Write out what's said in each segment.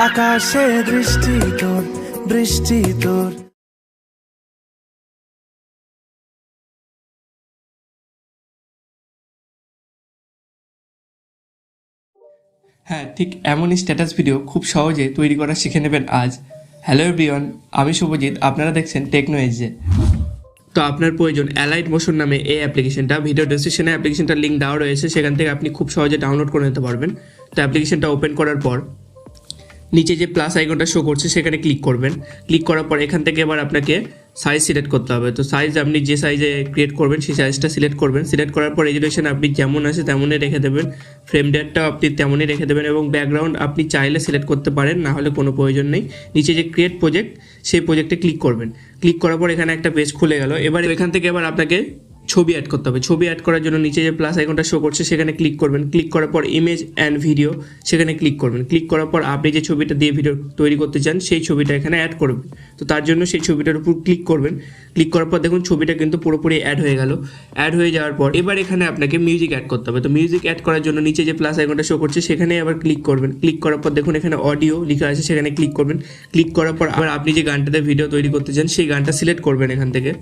আকাশে দৃষ্টি তোর, বৃষ্টি তোর। হ্যাঁ, ঠিক এমনই স্ট্যাটাস ভিডিও খুব সহজে তৈরি করা শিখে নেবেন আজ। হ্যালো এভরিওয়ান, আমি শুভজিৎ, আপনারা দেখছেন টেকনো এজে। তো আপনার প্রয়োজন অ্যালাইট মোশন নামে এই অ্যাপ্লিকেশনটা। ভিডিও ডেসক্রিপশনে অ্যাপ্লিকেশনটার লিঙ্ক দেওয়া রয়েছে, সেখান থেকে আপনি খুব সহজে ডাউনলোড করে নিতে পারবেন। তো অ্যাপ্লিকেশনটা ওপেন করার পর নিচে যে প্লাস আইকনটা শো করছে সেখানে ক্লিক করবেন। ক্লিক করার পর এখান থেকে এবার আপনাকে সাইজ সিলেক্ট করতে হবে। তো সাইজ আপনি যে সাইজে ক্রিয়েট করবেন সেই সাইজটা সিলেক্ট করবেন। সিলেক্ট করার পর রেজুলেশন আপনি যেমন আছে তেমনই রেখে দেবেন, ফ্রেম রেটটাও আপনি তেমনই রেখে দেবেন এবং ব্যাকগ্রাউন্ড আপনি চাইলে সিলেক্ট করতে পারেন, না হলে কোনো প্রয়োজন নেই। নিচে যে ক্রিয়েট প্রজেক্ট সেই প্রজেক্টে ক্লিক করবেন। ক্লিক করার পর এখানে একটা পেজ খুলে গেল। এবার এখান থেকে এবার আপনাকে ছবি অ্যাড করতে হবে। ছবি অ্যাড করার জন্য নিচে যে প্লাস আইকনটা শো করছে সেখানে ক্লিক করবেন। ক্লিক করার পর ইমেজ অ্যান্ড ভিডিও সেখানে ক্লিক করবেন। ক্লিক করার পর আপনি যে ছবিটা দিয়ে ভিডিও তৈরি করতে চান সেই ছবিটা এখানে অ্যাড করবেন। তো তার জন্য সেই ছবিটার উপর ক্লিক করবেন। ক্লিক করার পর দেখুন ছবিটা কিন্তু পুরোপুরি অ্যাড হয়ে গেল। অ্যাড হয়ে যাওয়ার পর এবার এখানে আপনাকে মিউজিক অ্যাড করতে হবে। তো মিউজিক অ্যাড করার জন্য নিচে যে প্লাস আইকনটা শো করছে সেখানে আবার ক্লিক করবেন। ক্লিক করার পর দেখুন এখানে অডিও লেখা আছে, সেখানে ক্লিক করবেন। ক্লিক করার পর আবার আপনি যে গানটাতে ভিডিও তৈরি করতে চান সেই গানটা সিলেক্ট করবেন এখান থেকে।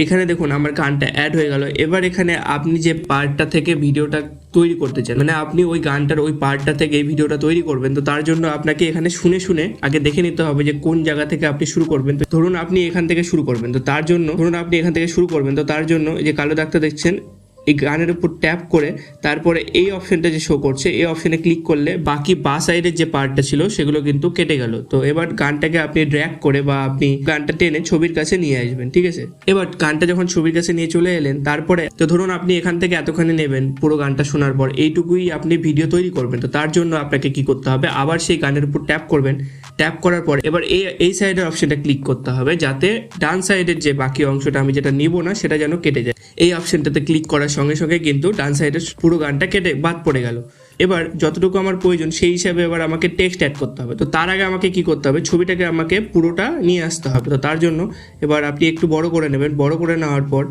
এখানে দেখুন আমার গানটা অ্যাড হয়ে গেল। এবার এখানে আপনি যে পার্টটা থেকে ভিডিওটা তৈরি করতে চান, মানে আপনি ওই গানটার ওই পার্টটা থেকে এই ভিডিওটা তৈরি করবেন, তো তার জন্য আপনাকে এখানে শুনে শুনে আগে দেখে নিতে হবে যে কোন জায়গা থেকে আপনি শুরু করবেন। তো ধরুন আপনি এখান থেকে শুরু করবেন, তো তার জন্য এই যে কালো দাগটা দেখছেন এই গানের উপর ট্যাপ করে তারপরে এই অপশনটা যে শো করছে এই অপশনে ক্লিক করলে বাকি বা সাইডের যে পার্টটা ছিল সেগুলো কিন্তু কেটে গেল। তো এবার গানটাকে আপনি ড্র্যাগ করে বা আপনি গানটা টেনে ছবির কাছে নিয়ে আসবেন, ঠিক আছে। এবার গানটা যখন ছবির কাছে নিয়ে চলে এলেন, তারপরে তো ধরুন আপনি এখান থেকে এতখানি নেবেন, পুরো গানটা শোনার পর এইটুকুই আপনি ভিডিও তৈরি করবেন। তো তার জন্য আপনাকে কি করতে হবে, আবার সেই গানের উপর ট্যাপ করবেন। ট্যাপ করার পর এবার এই সাইডের অপশনটা ক্লিক করতে হবে, যাতে ডান সাইডের যে বাকি অংশটা আমি যেটা নিব না সেটা যেন কেটে যায়। এই অপশনটাতে ক্লিক করার সঙ্গে সঙ্গে কিন্তু ডান সাইডের পুরো গানটা কেটে বাদ পড়ে গেল। এবার যতটুকু আমার প্রয়োজন সেই হিসাবে এবার আমাকে টেক্সট অ্যাড করতে হবে। তো তার আগে আমাকে কি করতে হবে, ছবিটাকে আমাকে পুরোটা নিয়ে আসতে হবে। তো তার জন্য এবার আপনি একটু বড় করে নেবেন। বড় করে নেওয়ার পর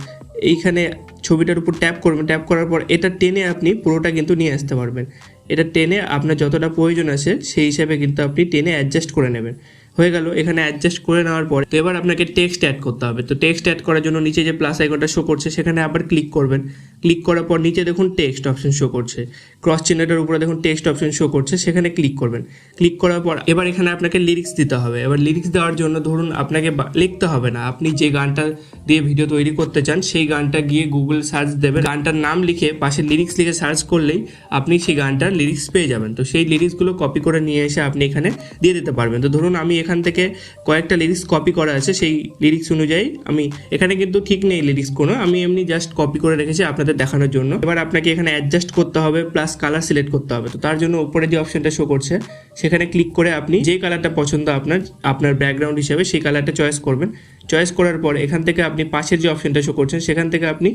এইখানে ছবিটার উপর ট্যাপ করবেন। ট্যাপ করার পর এটা টেনে আপনি পুরোটা কিন্তু নিয়ে আসতে পারবেন। এটা টেনে আপনার যতটা প্রয়োজন আছে সেই হিসাবে কিন্তু আপনি টেনে অ্যাডজাস্ট করে নেবেন। হয়ে গেল। এখানে অ্যাডজাস্ট করে নেওয়ার পর তো এবার আপনাকে টেক্সট অ্যাড করতে হবে। তো টেক্সট অ্যাড করার জন্য নিচে যে প্লাস আইকনটা শো করছে সেখানে আবার ক্লিক করবেন। ক্লিক করার পর নিচে দেখুন টেক্সট অপশন শো করছে, ক্রস চিহ্নটার উপরে দেখুন টেক্সট অপশন শো করছে, সেখানে ক্লিক করবেন। ক্লিক করার পর এবার এখানে আপনাকে লিরিক্স দিতে হবে। এবার লিরিক্স দেওয়ার জন্য ধরুন আপনাকে লিখতে হবে না, আপনি যে গানটা দিয়ে ভিডিও তৈরি করতে চান সেই গানটা গিয়ে গুগল সার্চ দেবেন, গানটার নাম লিখে পাশে লিরিক্স লিখে সার্চ করলেই আপনি সেই গানটার লিরিক্স পেয়ে যাবেন। তো সেই লিরিক্সগুলো কপি করে নিয়ে এসে আপনি এখানে দিয়ে দিতে পারবেন। তো ধরুন আমি এখান থেকে কয়েকটা লিরিক্স কপি করা আছে, সেই লিরিক্স অনুযায়ী আমি এখানে কিন্তু ঠিক নেই লিরিক্স কোনো, আমি এমনি জাস্ট কপি করে রেখেছি আপনাদের দেখানোর জন্য। এবার আপনাকে এখানে অ্যাডজাস্ট করতে হবে, প্লাস কালার সিলেক্ট করতে হবে। তো তার জন্য উপরে যে অপশনটা শো করছে সেখানে ক্লিক করে আপনি যে কালারটা পছন্দ আপনার ব্যাকগ্রাউন্ড হিসেবে সেই কালারটা চয়েস করবেন। চয়েস করার পর এখান থেকে আপনি পাশের যে অপশনটা শো করছেন সেখান থেকে আপনি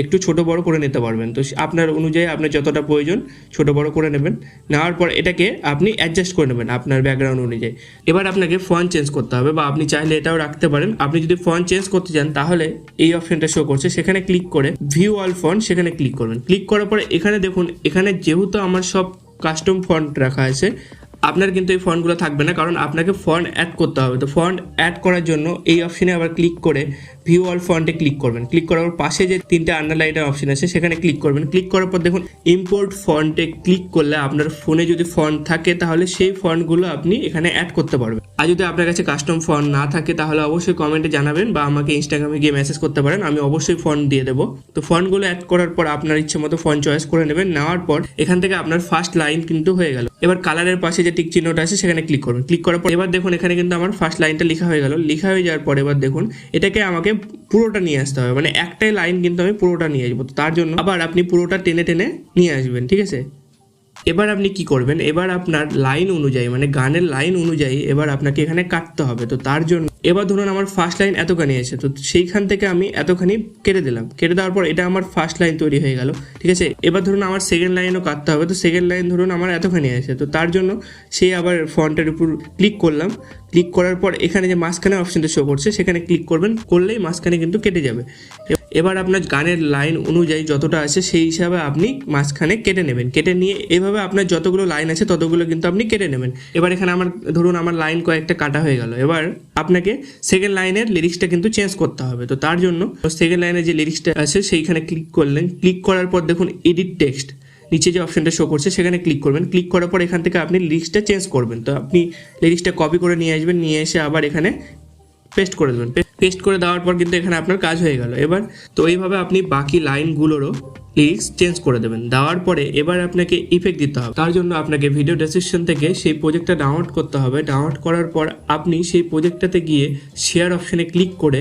একটু ছোট বড় করে নিতে পারবেন। তো আপনার অনুযায়ী আপনার যতটা প্রয়োজন ছোট বড় করে নেবেন। নেওয়ার পর এটাকে আপনি অ্যাডজাস্ট করে নেবেন আপনার ব্যাকগ্রাউন্ড অনুযায়ী। এবার আপনাকে ফন্ট চেঞ্জ করতে হবে, বা আপনি চাইলে এটাও রাখতে পারেন। আপনি যদি ফন্ট চেঞ্জ করতে চান তাহলে এই অপশনটা শো করছে সেখানে ক্লিক করে ভিউ অল ফন্ট সেখানে ক্লিক করবেন। ক্লিক করার পরে এখানে দেখুন, এখানে যেহেতু আমার সব কাস্টম ফন্ট রাখা আছে, আপনার কিন্তু এই ফন্টগুলো থাকবে না, কারণ আপনাকে ফন্ট অ্যাড করতে হবে। তো ফন্ট অ্যাড করার জন্য এই অপশনে আবার ক্লিক করে ভিউ অল ফন্টে ক্লিক করবেন। ক্লিক করার পর পাশে যে তিনটে আন্ডারলাইনের অপশন আছে সেখানে ক্লিক করবেন। ক্লিক করার পর দেখুন ইম্পোর্ট ফন্টে ক্লিক করলে আপনার ফোনে যদি ফন্ট থাকে তাহলে সেই ফন্টগুলো আপনি এখানে অ্যাড করতে পারবেন। আর যদি আপনার কাছে কাস্টম ফন্ট না থাকে তাহলে অবশ্যই কমেন্টে জানাবেন বা আমাকে ইনস্টাগ্রামে গিয়ে মেসেজ করতে পারেন, আমি অবশ্যই ফন্ট দিয়ে দেবো। তো ফন্টগুলো অ্যাড করার পর আপনার ইচ্ছে মতো ফন্ট চয়েস করে নেবেন। নেওয়ার পর এখান থেকে আপনার ফার্স্ট লাইন কিন্তু হয়ে গেল। এবার কালারের পাশে যে টিক চিহ্নটা আছে সেখানে ক্লিক করবেন। ক্লিক করার পর এবার দেখুন এখানে কিন্তু আমার ফার্স্ট লাইনটা লেখা হয়ে গেল। লেখা হয়ে যাওয়ার পর এবার দেখুন এটাকে আমাকে পুরোটা নিয়ে আসতে হবে, মানে একটাই লাইন কিন্তু আমি পুরোটা নিয়ে আসবো। তো তার জন্য আবার আপনি পুরোটা টেনে টেনে নিয়ে আসবেন, ঠিক আছে। এবার আপনি কি করবেন, এবার আপনার লাইন অনুযায়ী মানে গানের লাইন অনুযায়ী এবার আপনাকে এখানে কাটতে হবে। তো তার জন্য এবার ধরুন আমার ফার্স্ট লাইন এতখানি আছে, তো সেইখান থেকে আমি এতখানি কেটে দিলাম। কেটে দেওয়ার পর এটা আমার ফার্স্ট লাইন তৈরি হয়ে গেল, ঠিক আছে। এবার ধরুন আমার সেকেন্ড লাইনও কাটতে হবে, তো সেকেন্ড লাইন ধরুন আমার এতখানি আছে, তো তার জন্য সেই আবার ফন্টের উপর ক্লিক করলাম। ক্লিক করার পর এখানে যে মাঝখানে অপশনটা শো করছে সেখানে ক্লিক করবেন, করলেই মাঝখানে কিন্তু কেটে যাবে। এবার আপনার গানের লাইন অনুযায়ী যতটা আছে সেই হিসাবে আপনি মাঝখানে কেটে নেবেন। কেটে নিয়ে এভাবে আপনার যতগুলো লাইন আছে ততগুলো কিন্তু আপনি কেটে নেবেন। এবার এখানে আমার ধরুন আমার লাইন কয়েকটা কাটা হয়ে গেল। এবার আপনাকে সেকেন্ড লাইনের লিরিক্সটা কিন্তু চেঞ্জ করতে হবে, তো তার জন্য সেকেন্ড লাইনের যে লিরিক্সটা আছে সেইখানে ক্লিক করলেন। ক্লিক করার পর দেখুন এডিট টেক্সট, নিচে যে অপশনটা শো করছে সেখানে ক্লিক করবেন। ক্লিক করার পর এখান থেকে আপনি লিরিক্সটা চেঞ্জ করবেন, তো আপনি লিরিক্সটা কপি করে নিয়ে আসবেন, নিয়ে এসে আবার এখানে পেস্ট করে দেবেন। পেস্ট করে দেওয়ার পর কিন্তু এখানে আপনার কাজ হয়ে গেল। এবার তো এইভাবে আপনি বাকি লাইনগুলোরও লিরিক্স চেঞ্জ করে দেবেন। দেওয়ার পরে এবার আপনাকে ইফেক্ট দিতে হবে। তার জন্য আপনাকে ভিডিও ডেসক্রিপশন থেকে সেই প্রজেক্টটা ডাউনলোড করতে হবে। ডাউনলোড করার পর আপনি সেই প্রজেক্টটাতে গিয়ে শেয়ার অপশনে ক্লিক করে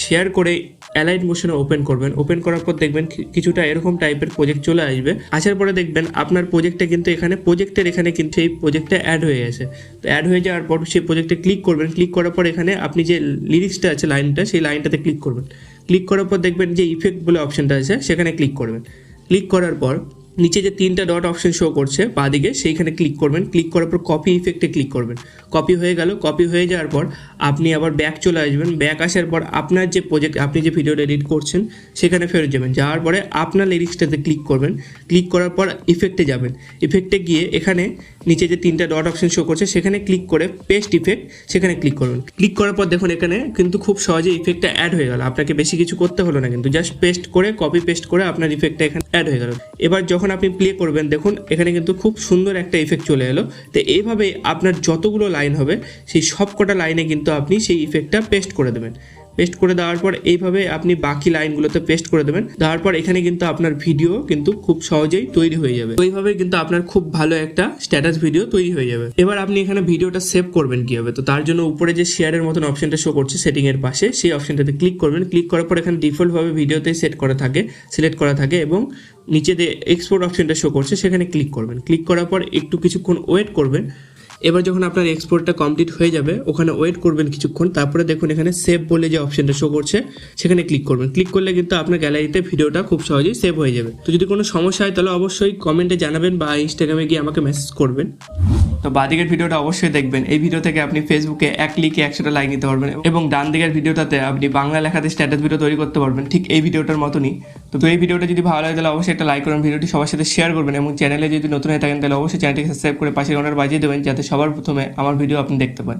শেয়ার করে অ্যালাইট মোশনে ওপেন করবেন। ওপেন করার পর দেখবেন কিছুটা এরকম টাইপের প্রজেক্ট চলে আসবে। আসার পরে দেখবেন আপনার প্রজেক্টটা কিন্তু এখানে প্রজেক্টের এখানে কিন্তু এই প্রজেক্টটা অ্যাড হয়ে গেছে। তো অ্যাড হয়ে যাওয়ার পর সেই প্রজেক্টে ক্লিক করবেন। ক্লিক করার পর এখানে আপনি যে লিরিক্সটা আছে লাইনটা, সেই লাইনটাতে ক্লিক করবেন। ক্লিক করার পর দেখবেন যে ইফেক্ট বলে অপশনটা আছে সেখানে ক্লিক করবেন। ক্লিক করার পর নিচে যে 3টা ডট অপশন শো করছে বাঁদিকে সেইখানে ক্লিক করবেন। ক্লিক করার পর কপি ইফেক্টে ক্লিক করবেন। কপি হয়ে গেল। কপি হয়ে যাওয়ার পর আপনি আবার ব্যাক চলে আসবেন। ব্যাক আসার পর আপনার যে প্রজেক্ট আপনি যে ভিডিওটা এডিট করছেন সেখানে ফেরত যাবেন। যাওয়ার পরে আপনার লিরিক্সটাতে ক্লিক করবেন। ক্লিক করার পর ইফেক্টে যাবেন। ইফেক্টে গিয়ে এখানে নিচে যে 3টা ডট অপশন শো করছে সেখানে ক্লিক করে পেস্ট ইফেক্ট সেখানে ক্লিক করবেন। ক্লিক করার পর দেখুন এখানে কিন্তু খুব সহজে ইফেক্টটা অ্যাড হয়ে গেল। আপনাকে বেশি কিছু করতে হলো না, কিন্তু জাস্ট পেস্ট করে কপি পেস্ট করে আপনার ইফেক্টটা এখানে অ্যাড হয়ে গেল। এবার যখন আপনি প্লে করবেন দেখুন এখানে কিন্তু খুব সুন্দর একটা ইফেক্ট চলে এলো। তো এইভাবে আপনার যতগুলো লাইন হবে সেই সবকটা লাইনে কিন্তু আপনি সেই ইফেক্টটা পেস্ট করে দেবেন। পেস্ট করে দেওয়ার পর এইভাবে আপনি বাকি লাইনগুলোতে পেস্ট করে দেবেন। দেওয়ার পর এখানে কিন্তু আপনার ভিডিও কিন্তু খুব সহজেই তৈরি হয়ে যাবে। ওইভাবে কিন্তু আপনার খুব ভালো একটা স্ট্যাটাস ভিডিও তৈরি হয়ে যাবে। এবার আপনি এখানে ভিডিওটা সেভ করবেন কিভাবে, তো তার জন্য উপরে যে শেয়ারের মতন অপশনটা শো করছে সেটিং এর পাশে সেই অপশনটাতে ক্লিক করবেন। ক্লিক করার পর এখানে ডিফল্টভাবে ভিডিওতে সিলেক্ট করা থাকে এবং নিচে যে এক্সপোর্ট অপশনটা শো করছে সেখানে ক্লিক করবেন। ক্লিক করার পর একটু কিছুক্ষণ ওয়েট করবেন। এবার যখন আপনার এক্সপোর্টটা কমপ্লিট হয়ে যাবে ওখানে ওয়েট করবেন কিছুক্ষণ। তারপরে দেখুন এখানে সেভ বলে যে অপশনটা শো করছে সেখানে ক্লিক করবেন। ক্লিক করলে কিন্তু আপনার গ্যালারিতে ভিডিওটা খুব সহজেই সেভ হয়ে যাবে। তো যদি কোনো সমস্যা হয় তাহলে অবশ্যই কমেন্টে জানাবেন বা ইনস্টাগ্রামে গিয়ে আমাকে মেসেজ করবেন। তো বাঁদিকের ভিডিওটা অবশ্যই দেখবেন। এই ভিডিও থেকে আপনি ফেসবুকে এক ক্লিকে 100টা লাইক নিতে পারবেন এবং ডান দিকের ভিডিওটাতে আপনি বাংলা লেখাতে স্ট্যাটাস ভিডিও তৈরি করতে পারবেন ঠিক এই ভিডিওটার মতনই। তো এই ভিডিওটা যদি ভালো লাগে তাহলে অবশ্যই একটা লাইক করবেন, ভিডিওটি সবার সাথে শেয়ার করবেন এবং চ্যানেলে যদি নতুন হয়ে থাকেন তাহলে অবশ্যই চ্যানেলটিকে সাবস্ক্রাইব করে পাশে ঘন্টার বাজিয়ে দেবেন যাতে সবার প্রথমে আমার ভিডিও আপনি দেখতে পান।